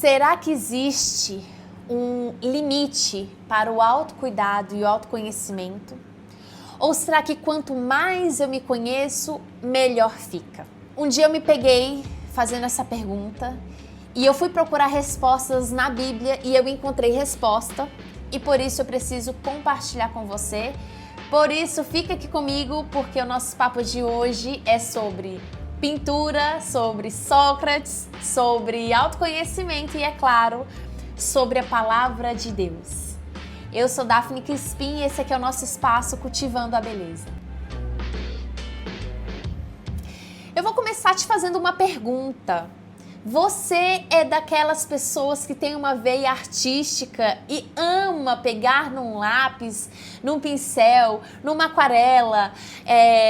Será que existe um limite para o autocuidado e o autoconhecimento? Ou será que quanto mais eu me conheço, melhor fica? Um dia eu me peguei fazendo essa pergunta e eu fui procurar respostas na Bíblia e eu encontrei resposta e por isso eu preciso compartilhar com você. Por isso, fica aqui comigo porque o nosso papo de hoje é sobre pintura, sobre Sócrates, sobre autoconhecimento e, é claro, sobre a palavra de Deus. Eu sou Daphne Crispim e esse aqui é o nosso espaço Cultivando a Beleza. Eu vou começar te fazendo uma pergunta. Você é daquelas pessoas que tem uma veia artística e ama pegar num lápis, num pincel, numa aquarela,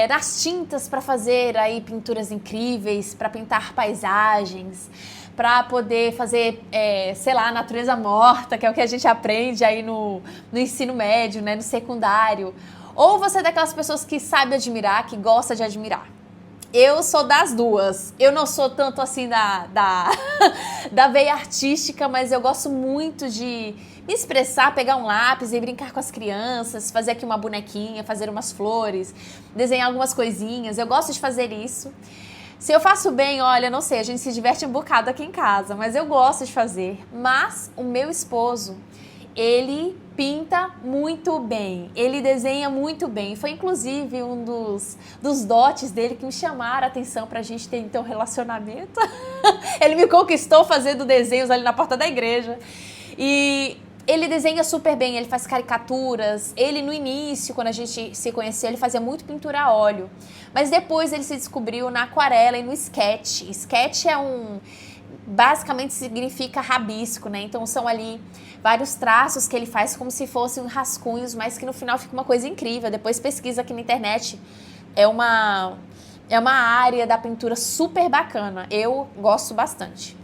nas tintas para fazer aí pinturas incríveis, para pintar paisagens, para poder fazer, natureza morta, que é o que a gente aprende aí no ensino médio, né, no secundário. Ou você é daquelas pessoas que sabe admirar, que gosta de admirar. Eu sou das duas. Eu não sou tanto assim da veia artística, mas eu gosto muito de me expressar, pegar um lápis e brincar com as crianças, fazer aqui uma bonequinha, fazer umas flores, desenhar algumas coisinhas. Eu gosto de fazer isso. Se eu faço bem, olha, não sei, a gente se diverte um bocado aqui em casa, mas eu gosto de fazer. Mas o meu esposo, ele pinta muito bem, ele desenha muito bem. Foi inclusive um dos dotes dele que me chamaram a atenção pra gente ter então relacionamento. Ele me conquistou fazendo desenhos ali na porta da igreja. E ele desenha super bem, ele faz caricaturas. Ele no início, quando a gente se conheceu, ele fazia muito pintura a óleo. Mas depois ele se descobriu na aquarela e no sketch. Sketch basicamente significa rabisco, né? Então são ali vários traços que ele faz como se fossem rascunhos, mas que no final fica uma coisa incrível. Depois pesquisa aqui na internet. É uma área da pintura super bacana. Eu gosto bastante.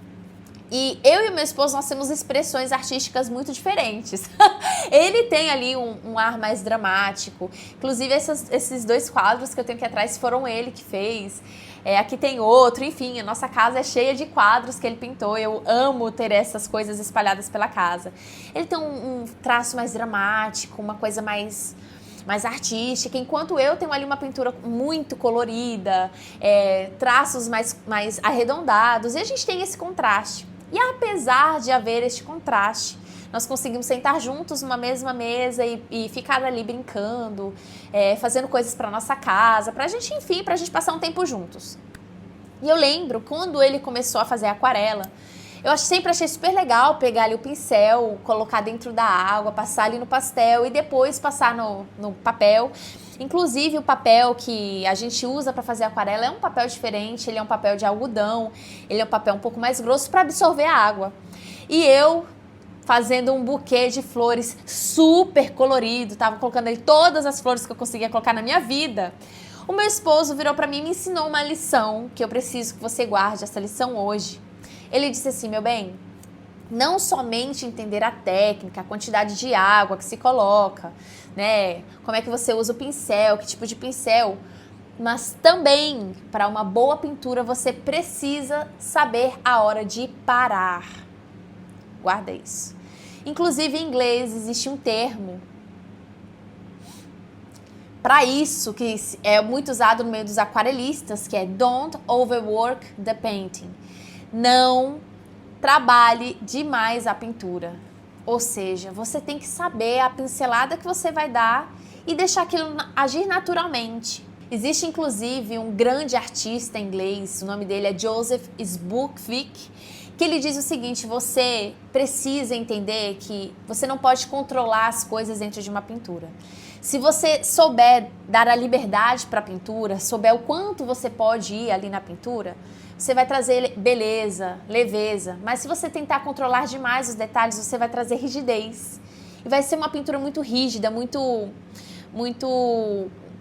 E eu e meu esposo, nós temos expressões artísticas muito diferentes. Ele tem ali um ar mais dramático. Inclusive, esses dois quadros que eu tenho aqui atrás foram ele que fez. Aqui tem outro, enfim, a nossa casa é cheia de quadros que ele pintou. Eu amo ter essas coisas espalhadas pela casa. Ele tem um traço mais dramático, uma coisa mais artística, enquanto eu tenho ali uma pintura muito colorida, traços mais arredondados, e a gente tem esse contraste. E apesar de haver este contraste, nós conseguimos sentar juntos numa mesma mesa e ficar ali brincando, fazendo coisas para nossa casa, pra gente passar um tempo juntos. E eu lembro, quando ele começou a fazer aquarela, eu sempre achei super legal pegar ali o pincel, colocar dentro da água, passar ali no pastel e depois passar no papel. Inclusive o papel que a gente usa para fazer aquarela é um papel diferente, ele é um papel de algodão, ele é um papel um pouco mais grosso para absorver a água. E eu fazendo um buquê de flores super colorido, tava colocando ali todas as flores que eu conseguia colocar na minha vida. O meu esposo virou para mim e me ensinou uma lição que eu preciso que você guarde essa lição hoje. Ele disse assim, meu bem, não somente entender a técnica, a quantidade de água que se coloca, né? Como é que você usa o pincel, que tipo de pincel, mas também para uma boa pintura você precisa saber a hora de parar. Guarda isso. Inclusive em inglês existe um termo para isso que é muito usado no meio dos aquarelistas, que é don't overwork the painting. Não trabalhe demais a pintura. Ou seja, você tem que saber a pincelada que você vai dar e deixar aquilo agir naturalmente. Existe inclusive um grande artista inglês, o nome dele é Joseph Sbuckvik, que ele diz o seguinte, você precisa entender que você não pode controlar as coisas dentro de uma pintura. Se você souber dar a liberdade para a pintura, souber o quanto você pode ir ali na pintura, você vai trazer beleza, leveza. Mas se você tentar controlar demais os detalhes, você vai trazer rigidez. E vai ser uma pintura muito rígida, muito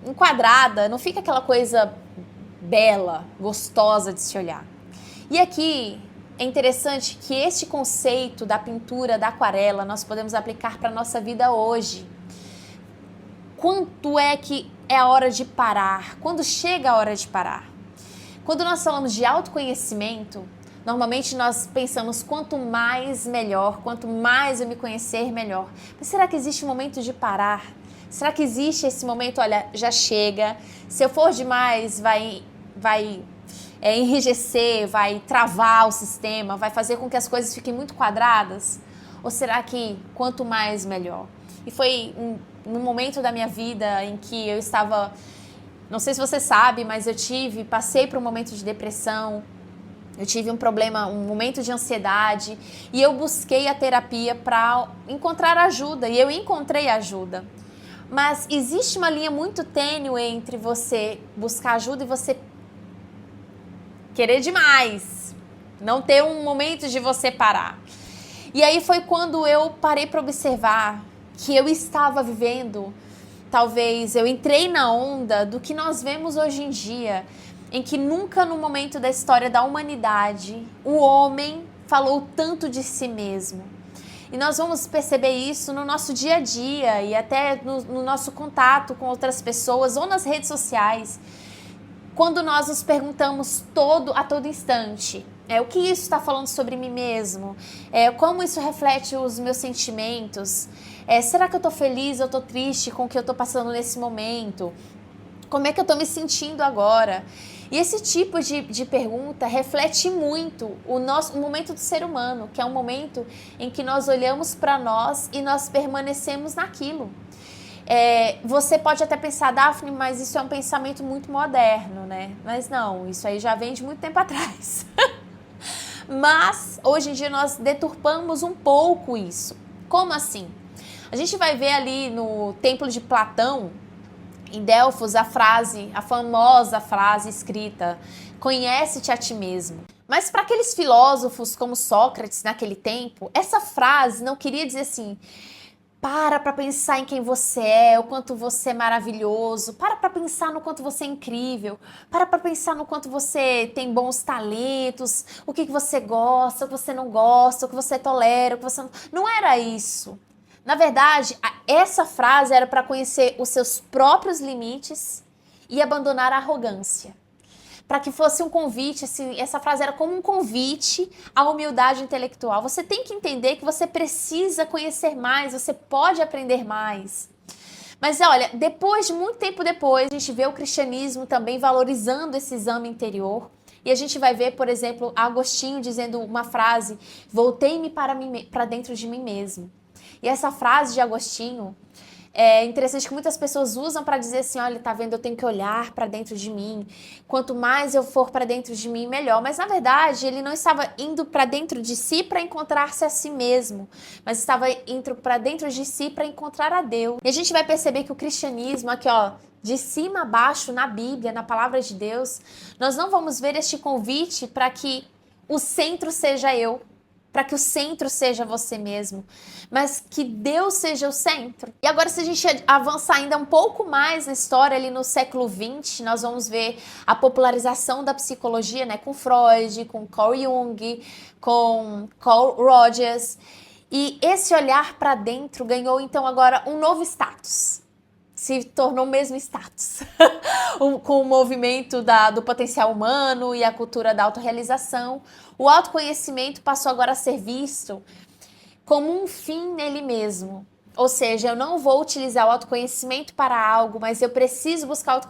enquadrada. Não fica aquela coisa bela, gostosa de se olhar. E aqui é interessante que este conceito da pintura, da aquarela, nós podemos aplicar para a nossa vida hoje. Quanto é que é a hora de parar? Quando chega a hora de parar? Quando nós falamos de autoconhecimento, Normalmente nós pensamos quanto mais melhor, quanto mais eu me conhecer melhor. Mas será que existe um momento de parar? Será que existe esse momento, olha, já chega, se eu for demais vai enrijecer, vai travar o sistema, vai fazer com que as coisas fiquem muito quadradas? Ou será que quanto mais melhor? E foi num momento da minha vida em que eu estava, não sei se você sabe, mas passei por um momento de depressão, eu tive um problema, um momento de ansiedade e eu busquei a terapia para encontrar ajuda e eu encontrei ajuda. Mas existe uma linha muito tênue entre você buscar ajuda e você querer demais, não ter um momento de você parar. E aí foi quando eu parei para observar que eu estava vivendo, talvez eu entrei na onda do que nós vemos hoje em dia, em que nunca no momento da história da humanidade o homem falou tanto de si mesmo. E nós vamos perceber isso no nosso dia a dia e até no nosso contato com outras pessoas ou nas redes sociais, quando nós nos perguntamos a todo instante, o que isso está falando sobre mim mesmo? Como isso reflete os meus sentimentos? Será que eu estou feliz ou estou triste com o que eu estou passando nesse momento? Como é que eu estou me sentindo agora? E esse tipo de pergunta reflete muito o momento do ser humano, que é um momento em que nós olhamos para nós e nós permanecemos naquilo. Você pode até pensar, Daphne, mas isso é um pensamento muito moderno, né? Mas não, isso aí já vem de muito tempo atrás. Mas, hoje em dia, nós deturpamos um pouco isso. Como assim? A gente vai ver ali no Templo de Platão, em Delfos, a famosa frase escrita, conhece-te a ti mesmo. Mas para aqueles filósofos como Sócrates naquele tempo, essa frase não queria dizer assim, para pensar em quem você é, o quanto você é maravilhoso, para pensar no quanto você é incrível, para pensar no quanto você tem bons talentos, o que você gosta, o que você não gosta, o que você tolera, o que você não... Não era isso. Na verdade, essa frase era para conhecer os seus próprios limites e abandonar a arrogância. Para que fosse um convite, essa frase era como um convite à humildade intelectual. Você tem que entender que você precisa conhecer mais, você pode aprender mais. Mas olha, muito tempo depois, a gente vê o cristianismo também valorizando esse exame interior. E a gente vai ver, por exemplo, Agostinho dizendo uma frase, voltei-me para dentro de mim mesmo. E essa frase de Agostinho é interessante que muitas pessoas usam para dizer assim, olha, tá vendo, eu tenho que olhar para dentro de mim. Quanto mais eu for para dentro de mim, melhor. Mas na verdade, ele não estava indo para dentro de si para encontrar-se a si mesmo, mas estava indo para dentro de si para encontrar a Deus. E a gente vai perceber que o cristianismo aqui, ó, de cima a baixo, na Bíblia, na palavra de Deus, nós não vamos ver este convite para que o centro seja eu, para que o centro seja você mesmo, mas que Deus seja o centro. E agora, se a gente avançar ainda um pouco mais na história, ali no século XX, nós vamos ver a popularização da psicologia, né, com Freud, com Carl Jung, com Carl Rogers, e esse olhar para dentro ganhou, então, agora um novo status. Se tornou o mesmo status, com o movimento do potencial humano e a cultura da autorrealização. O autoconhecimento passou agora a ser visto como um fim nele mesmo. Ou seja, eu não vou utilizar o autoconhecimento para algo, mas eu preciso buscar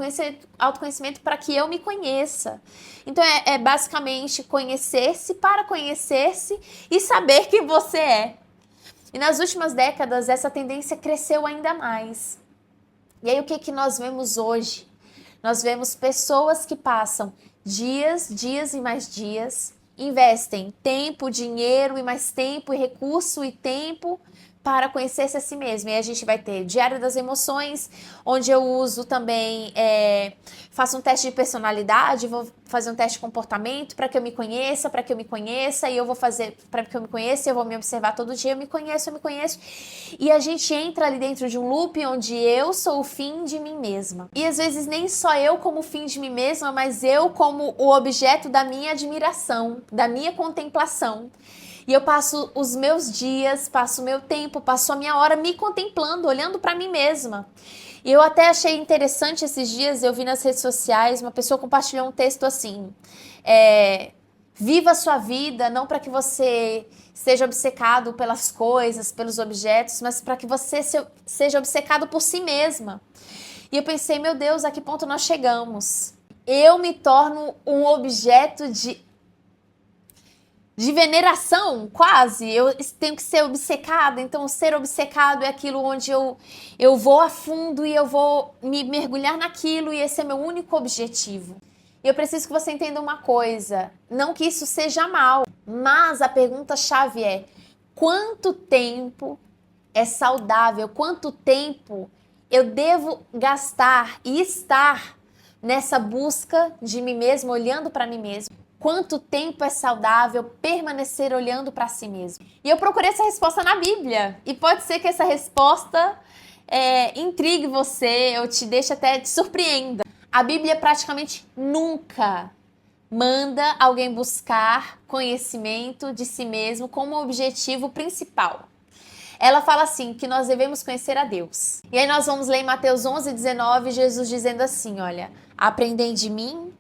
autoconhecimento para que eu me conheça. Então é basicamente conhecer-se para conhecer-se e saber quem você é. E nas últimas décadas essa tendência cresceu ainda mais. E aí o que nós vemos hoje? Nós vemos pessoas que passam dias e mais dias, investem tempo, dinheiro e mais tempo e recurso e tempo para conhecer-se a si mesmo. E a gente vai ter Diário das Emoções, onde eu uso também, faço um teste de personalidade, vou fazer um teste de comportamento para que eu me conheça, e eu vou fazer para que eu me conheça, eu vou me observar todo dia, eu me conheço. E a gente entra ali dentro de um loop onde eu sou o fim de mim mesma. E às vezes nem só eu como o fim de mim mesma, mas eu como o objeto da minha admiração, da minha contemplação. E eu passo os meus dias, passo o meu tempo, passo a minha hora me contemplando, olhando para mim mesma. E eu até achei interessante esses dias, eu vi nas redes sociais, uma pessoa compartilhou um texto assim, Viva a sua vida, não para que você seja obcecado pelas coisas, pelos objetos, mas para que você seja obcecado por si mesma. E eu pensei, meu Deus, a que ponto nós chegamos? Eu me torno um objeto de veneração, quase. Eu tenho que ser obcecada. Então, ser obcecado é aquilo onde eu vou a fundo e eu vou me mergulhar naquilo e esse é meu único objetivo. E eu preciso que você entenda uma coisa. Não que isso seja mal, mas a pergunta-chave é: quanto tempo é saudável? Quanto tempo eu devo gastar e estar nessa busca de mim mesmo, olhando para mim mesmo? Quanto tempo é saudável permanecer olhando para si mesmo? E eu procurei essa resposta na Bíblia. E pode ser que essa resposta intrigue você, ou te deixe até te surpreenda. A Bíblia praticamente nunca manda alguém buscar conhecimento de si mesmo como objetivo principal. Ela fala assim, que nós devemos conhecer a Deus. E aí nós vamos ler em Mateus 11:19, Jesus dizendo assim, olha, aprendei de mim,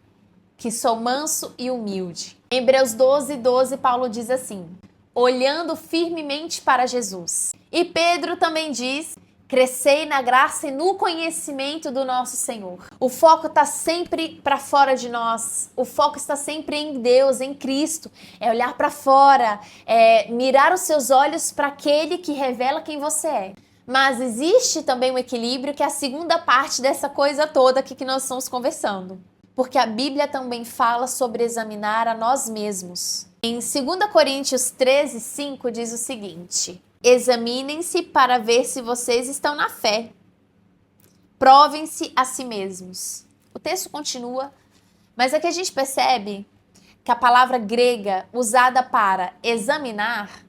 que sou manso e humilde. Em Hebreus 12:12, Paulo diz assim, olhando firmemente para Jesus. E Pedro também diz, crescei na graça e no conhecimento do nosso Senhor. O foco está sempre para fora de nós. O foco está sempre em Deus, em Cristo. É olhar para fora, é mirar os seus olhos para aquele que revela quem você é. Mas existe também um equilíbrio que é a segunda parte dessa coisa toda aqui que nós estamos conversando. Porque a Bíblia também fala sobre examinar a nós mesmos. Em 2 Coríntios 13:5 diz o seguinte, examinem-se para ver se vocês estão na fé. Provem-se a si mesmos. O texto continua, mas aqui a gente percebe que a palavra grega usada para examinar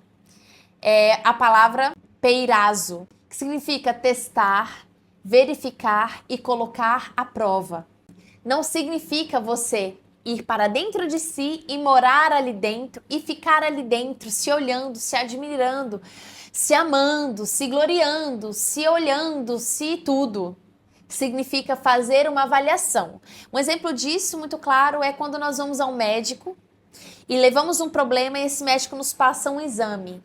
é a palavra peirazo, que significa testar, verificar e colocar à prova. Não significa você ir para dentro de si e morar ali dentro e ficar ali dentro, se olhando, se admirando, se amando, se gloriando, se olhando, se tudo. Significa fazer uma avaliação. Um exemplo disso muito claro é quando nós vamos ao médico e levamos um problema e esse médico nos passa um exame,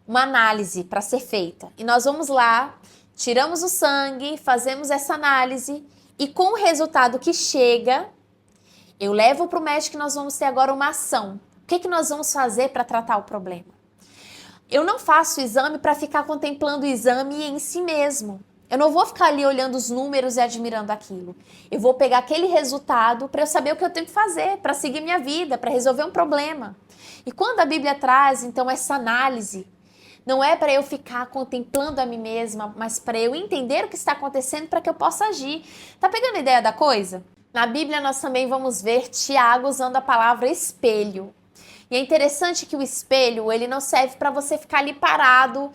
uma análise para ser feita. E nós vamos lá, tiramos o sangue, fazemos essa análise e com o resultado que chega, eu levo para o médico e nós vamos ter agora uma ação. O que nós vamos fazer para tratar o problema? Eu não faço o exame para ficar contemplando o exame em si mesmo. Eu não vou ficar ali olhando os números e admirando aquilo. Eu vou pegar aquele resultado para eu saber o que eu tenho que fazer, para seguir minha vida, para resolver um problema. E quando a Bíblia traz, então, essa análise, não é para eu ficar contemplando a mim mesma, mas para eu entender o que está acontecendo para que eu possa agir. Tá pegando a ideia da coisa? Na Bíblia nós também vamos ver Tiago usando a palavra espelho. E é interessante que o espelho, ele não serve para você ficar ali parado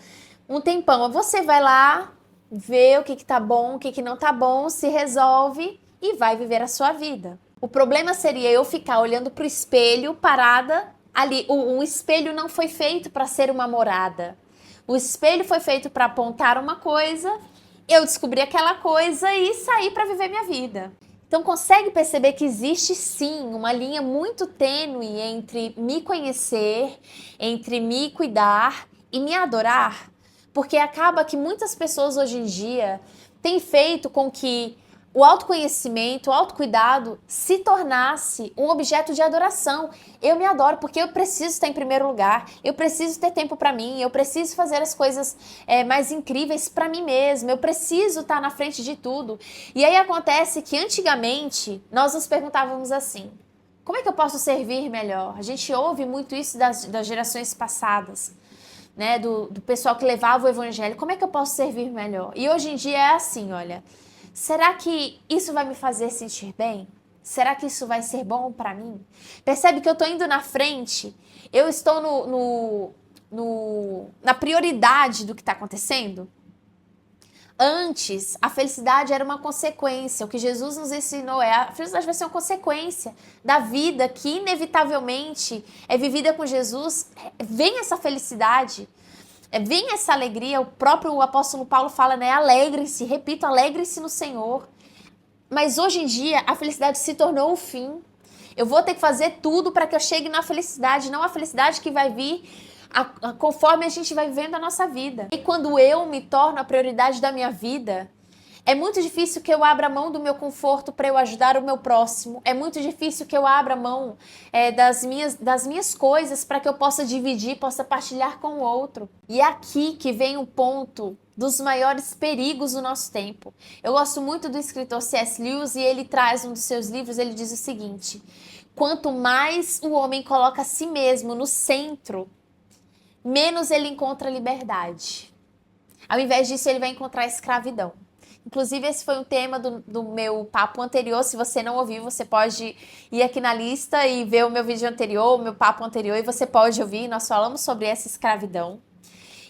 um tempão. Você vai lá, vê o que tá bom, o que não tá bom, se resolve e vai viver a sua vida. O problema seria eu ficar olhando pro espelho parada ali. Um espelho não foi feito para ser uma morada. O espelho foi feito para apontar uma coisa, eu descobri aquela coisa e sair para viver minha vida. Então consegue perceber que existe sim uma linha muito tênue entre me conhecer, entre me cuidar e me adorar? Porque acaba que muitas pessoas hoje em dia têm feito com que o autoconhecimento, o autocuidado se tornasse um objeto de adoração. Eu me adoro porque eu preciso estar em primeiro lugar, eu preciso ter tempo para mim, eu preciso fazer as coisas mais incríveis para mim mesma, eu preciso estar na frente de tudo. E aí acontece que antigamente nós nos perguntávamos assim, como é que eu posso servir melhor? A gente ouve muito isso das gerações passadas, né, do pessoal que levava o evangelho, como é que eu posso servir melhor? E hoje em dia é assim, olha, será que isso vai me fazer sentir bem? Será que isso vai ser bom para mim? Percebe que eu estou indo na frente? Eu estou na prioridade do que está acontecendo? Antes, a felicidade era uma consequência. O que Jesus nos ensinou a felicidade vai ser uma consequência da vida que inevitavelmente é vivida com Jesus. Vem essa felicidade. Vem essa alegria, o próprio apóstolo Paulo fala, né? Alegrem-se, repito, alegrem-se no Senhor. Mas hoje em dia, a felicidade se tornou o fim. Eu vou ter que fazer tudo para que eu chegue na felicidade, não a felicidade que vai vir conforme a gente vai vivendo a nossa vida. E quando eu me torno a prioridade da minha vida, é muito difícil que eu abra mão do meu conforto para eu ajudar o meu próximo. É muito difícil que eu abra mão das minhas coisas para que eu possa dividir, possa partilhar com o outro. E é aqui que vem o ponto dos maiores perigos do nosso tempo. Eu gosto muito do escritor C.S. Lewis e ele traz um dos seus livros, ele diz o seguinte: quanto mais o homem coloca a si mesmo no centro, menos ele encontra liberdade. Ao invés disso, ele vai encontrar escravidão. Inclusive, esse foi um tema do meu papo anterior. Se você não ouviu, você pode ir aqui na lista e ver o meu vídeo anterior, o meu papo anterior, e você pode ouvir. Nós falamos sobre essa escravidão.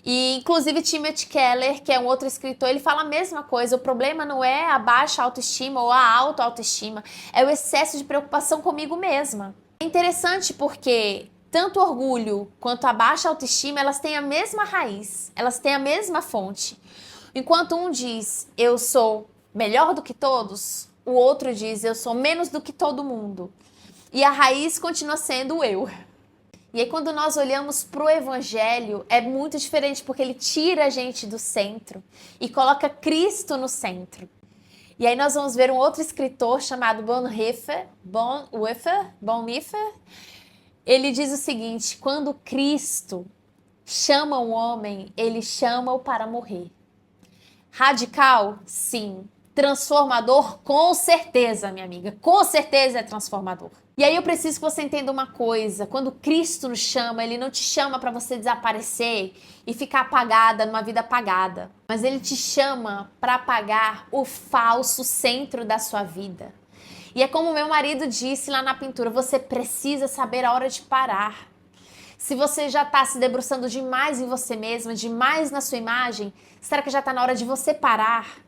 E, inclusive, Timothy Keller, que é um outro escritor, ele fala a mesma coisa. O problema não é a baixa autoestima ou a alta autoestima, é o excesso de preocupação comigo mesma. É interessante porque tanto o orgulho quanto a baixa autoestima, elas têm a mesma raiz, elas têm a mesma fonte. Enquanto um diz, eu sou melhor do que todos, o outro diz, eu sou menos do que todo mundo. E a raiz continua sendo o eu. E aí quando nós olhamos para o evangelho, é muito diferente, porque ele tira a gente do centro e coloca Cristo no centro. E aí nós vamos ver um outro escritor chamado Bonhoeffer. Ele diz o seguinte: quando Cristo chama um homem, ele chama-o para morrer. Radical? Sim. Transformador? Com certeza, minha amiga. Com certeza é transformador. E aí eu preciso que você entenda uma coisa. Quando Cristo nos chama, ele não te chama para você desaparecer e ficar apagada numa vida apagada. Mas ele te chama para apagar o falso centro da sua vida. E é como meu marido disse lá na pintura, você precisa saber a hora de parar. Se você já está se debruçando demais em você mesma, demais na sua imagem, será que já está na hora de você parar?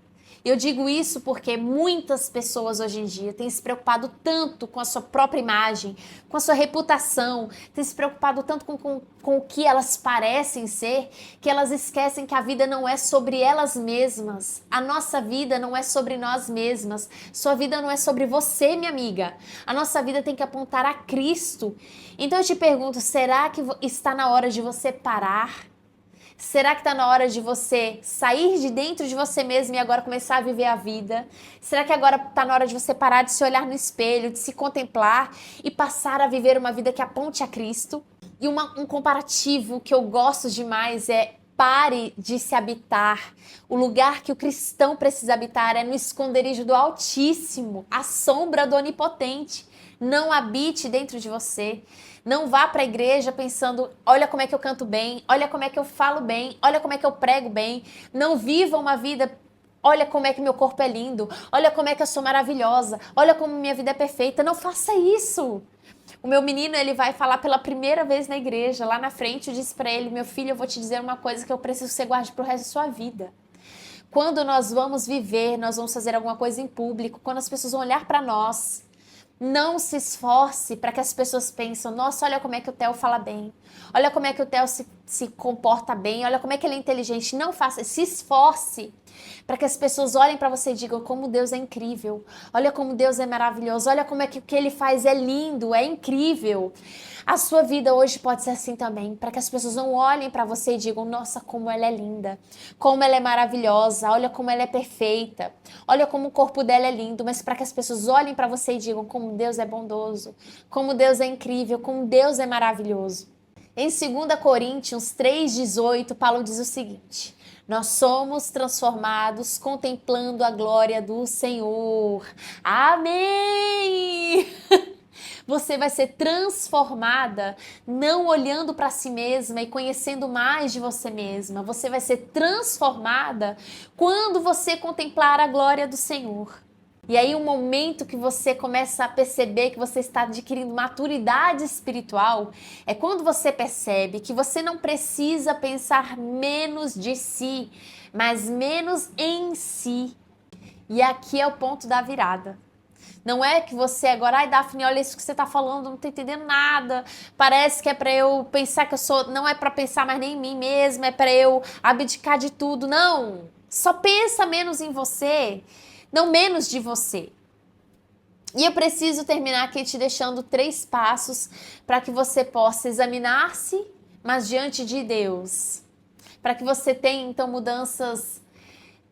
Eu digo isso porque muitas pessoas hoje em dia têm se preocupado tanto com a sua própria imagem, com a sua reputação, têm se preocupado tanto com o que elas parecem ser, que elas esquecem que a vida não é sobre elas mesmas. A nossa vida não é sobre nós mesmas. Sua vida não é sobre você, minha amiga. A nossa vida tem que apontar a Cristo. Então eu te pergunto, será que está na hora de você parar? Será que está na hora de você sair de dentro de você mesmo e agora começar a viver a vida? Será que agora está na hora de você parar de se olhar no espelho, de se contemplar e passar a viver uma vida que aponte a Cristo? E um comparativo que eu gosto demais é: pare de se habitar. O lugar que o cristão precisa habitar é no esconderijo do Altíssimo, à sombra do Onipotente. Não habite dentro de você. Não vá para a igreja pensando, olha como é que eu canto bem, olha como é que eu falo bem, olha como é que eu prego bem. Não viva uma vida, olha como é que meu corpo é lindo, olha como é que eu sou maravilhosa, olha como minha vida é perfeita. Não faça isso. O meu menino, ele vai falar pela primeira vez na igreja, lá na frente, eu disse para ele: meu filho, eu vou te dizer uma coisa que eu preciso que você guarde pro resto da sua vida. Quando nós vamos viver, nós vamos fazer alguma coisa em público, quando as pessoas vão olhar para nós, não se esforce para que as pessoas pensem: nossa, olha como é que o Theo fala bem, olha como é que o Theo se comporta bem, olha como é que ele é inteligente. Não faça, se esforce para que as pessoas olhem para você e digam como Deus é incrível, olha como Deus é maravilhoso, olha como é que o que ele faz é lindo, é incrível. A sua vida hoje pode ser assim também, para que as pessoas não olhem para você e digam: nossa, como ela é linda, como ela é maravilhosa, olha como ela é perfeita, olha como o corpo dela é lindo, mas para que as pessoas olhem para você e digam como Deus é bondoso, como Deus é incrível, como Deus é maravilhoso. Em 2 Coríntios 3,18, Paulo diz o seguinte: nós somos transformados contemplando a glória do Senhor. Amém! Você vai ser transformada não olhando para si mesma e conhecendo mais de você mesma. Você vai ser transformada quando você contemplar a glória do Senhor. E aí, o momento que você começa a perceber que você está adquirindo maturidade espiritual é quando você percebe que você não precisa pensar menos de si, mas menos em si. E aqui é o ponto da virada. Não é que você agora, ai Daphne, olha isso que você tá falando, não tô entendendo nada. Parece que é pra eu pensar que eu sou, não é pra pensar mais nem em mim mesma, é pra eu abdicar de tudo. Não, só pensa menos em você, não menos de você. E eu preciso terminar aqui te deixando 3 passos para que você possa examinar-se, mas diante de Deus. Para que você tenha, então, mudanças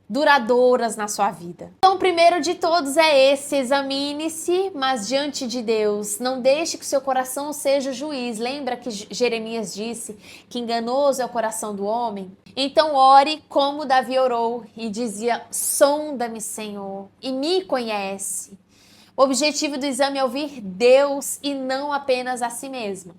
duradouras na sua vida. Então, o primeiro de todos é esse: examine-se, mas diante de Deus. Não deixe que o seu coração seja o juiz. Lembra que Jeremias disse que enganoso é o coração do homem? Então, ore como Davi orou e dizia: sonda-me, Senhor, e me conhece. O objetivo do exame é ouvir Deus e não apenas a si mesmo.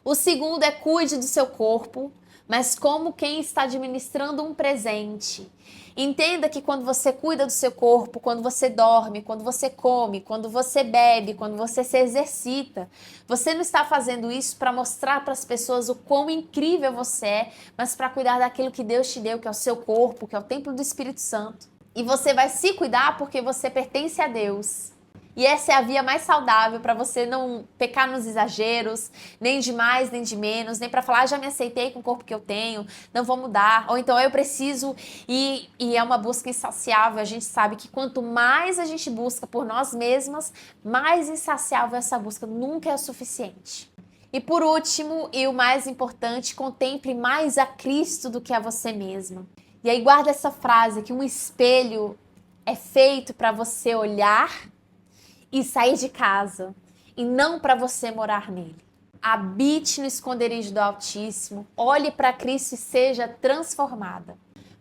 O segundo é: cuide do seu corpo, mas como quem está administrando um presente. Entenda que quando você cuida do seu corpo, quando você dorme, quando você come, quando você bebe, quando você se exercita, você não está fazendo isso para mostrar para as pessoas o quão incrível você é, mas para cuidar daquilo que Deus te deu, que é o seu corpo, que é o templo do Espírito Santo. E você vai se cuidar porque você pertence a Deus. E essa é a via mais saudável para você não pecar nos exageros, nem de mais, nem de menos, nem para falar: já me aceitei com o corpo que eu tenho, não vou mudar. Ou então: eu preciso, e é uma busca insaciável. A gente sabe que quanto mais a gente busca por nós mesmas, mais insaciável essa busca, nunca é o suficiente. E por último, e o mais importante, contemple mais a Cristo do que a você mesma. E aí guarda essa frase, que um espelho é feito para você olhar e sair de casa, e não para você morar nele. Habite no esconderijo do Altíssimo, olhe para Cristo e seja transformada.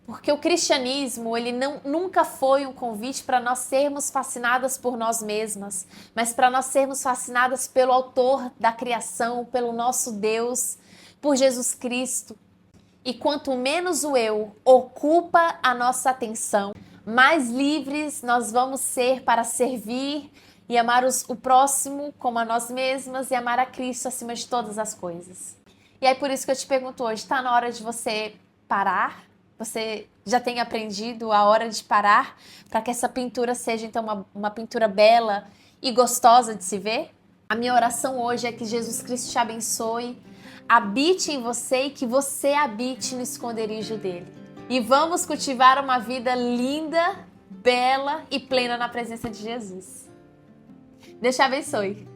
Porque o cristianismo, ele nunca foi um convite para nós sermos fascinadas por nós mesmas, mas para nós sermos fascinadas pelo autor da criação, pelo nosso Deus, por Jesus Cristo. E quanto menos o eu ocupa a nossa atenção, mais livres nós vamos ser para servir e amar o próximo como a nós mesmas e amar a Cristo acima de todas as coisas. E é por isso que eu te pergunto hoje: está na hora de você parar? Você já tem aprendido a hora de parar para que essa pintura seja então uma pintura bela e gostosa de se ver? A minha oração hoje é que Jesus Cristo te abençoe, habite em você e que você habite no esconderijo dele. E vamos cultivar uma vida linda, bela e plena na presença de Jesus. Deus te abençoe.